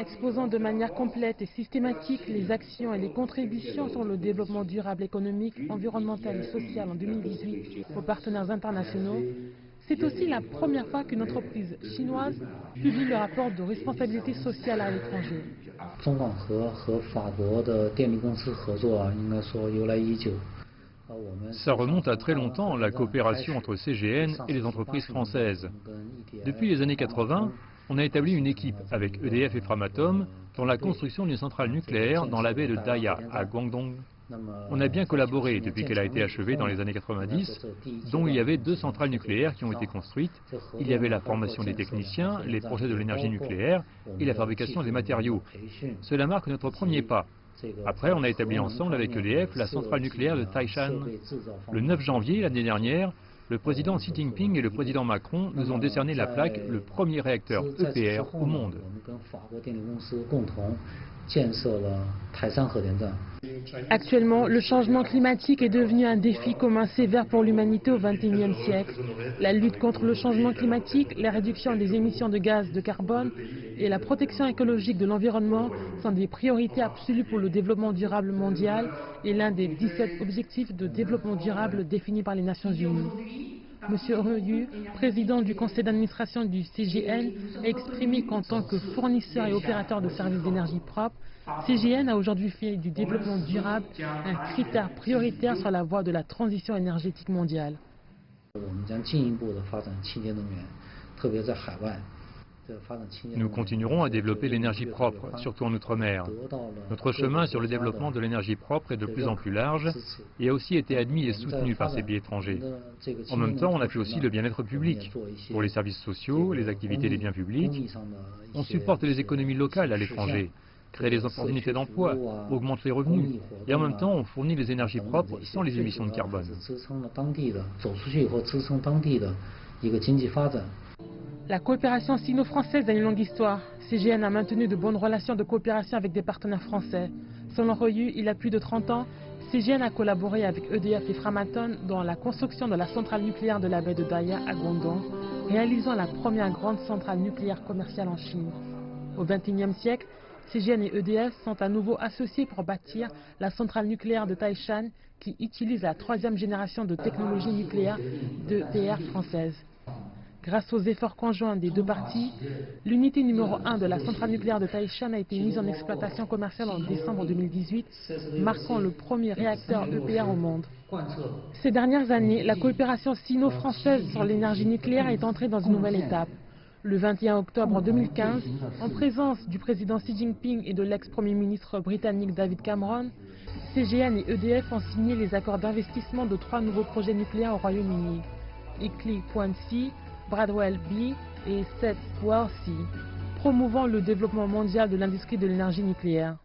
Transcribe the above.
exposant de manière complète et systématique les actions et les contributions sur le développement durable économique, environnemental et social en 2018 aux partenaires internationaux, c'est aussi la première fois qu'une entreprise chinoise publie le rapport de responsabilité sociale à l'étranger. Ça remonte à très longtemps, la coopération entre CGN et les entreprises françaises. Depuis les années 80, on a établi une équipe avec EDF et Framatome dans la construction d'une centrale nucléaire dans la baie de Daya, à Guangdong. On a bien collaboré depuis qu'elle a été achevée dans les années 90, dont il y avait 2 centrales nucléaires qui ont été construites. Il y avait la formation des techniciens, les projets de l'énergie nucléaire et la fabrication des matériaux. Cela marque notre premier pas. Après, on a établi ensemble avec EDF la centrale nucléaire de Taishan. Le 9 janvier l'année dernière, le président Xi Jinping et le président Macron nous ont décerné la plaque « le premier réacteur EPR au monde ». Actuellement, le changement climatique est devenu un défi commun sévère pour l'humanité au XXIe siècle. La lutte contre le changement climatique, la réduction des émissions de gaz de carbone et la protection écologique de l'environnement sont des priorités absolues pour le développement durable mondial et l'un des 17 objectifs de développement durable définis par les Nations Unies. Monsieur He Yu, président du conseil d'administration du CGN, a exprimé qu'en tant que fournisseur et opérateur de services d'énergie propre, CGN a aujourd'hui fait du développement durable un critère prioritaire sur la voie de la transition énergétique mondiale. Nous continuerons à développer l'énergie propre, surtout en Outre-mer. Notre chemin sur le développement de l'énergie propre est de plus en plus large et a aussi été admis et soutenu par ces pays étrangers. En même temps, on a fait aussi le bien-être public. Pour les services sociaux, les activités des biens publics, on supporte les économies locales à l'étranger, crée des opportunités d'emploi, augmente les revenus, et en même temps, on fournit les énergies propres sans les émissions de carbone. La coopération sino-française a une longue histoire. CGN a maintenu de bonnes relations de coopération avec des partenaires français. Selon He Yu, il y a plus de 30 ans, CGN a collaboré avec EDF et Framatome dans la construction de la centrale nucléaire de la baie de Daya à Guangdong, réalisant la première grande centrale nucléaire commerciale en Chine. Au XXIe siècle, CGN et EDF sont à nouveau associés pour bâtir la centrale nucléaire de Taishan qui utilise la 3e génération de technologie nucléaire d'EPR française. Grâce aux efforts conjoints des 2 parties, l'unité numéro 1 de la centrale nucléaire de Taishan a été mise en exploitation commerciale en décembre 2018, marquant le premier réacteur EPR au monde. Ces dernières années, la coopération sino-française sur l'énergie nucléaire est entrée dans une nouvelle étape. Le 21 octobre 2015, en présence du président Xi Jinping et de l'ex-premier ministre britannique David Cameron, CGN et EDF ont signé les accords d'investissement de 3 nouveaux projets nucléaires au Royaume-Uni, Hinkley Point C, Bradwell B et Seth Well C, promouvant le développement mondial de l'industrie de l'énergie nucléaire.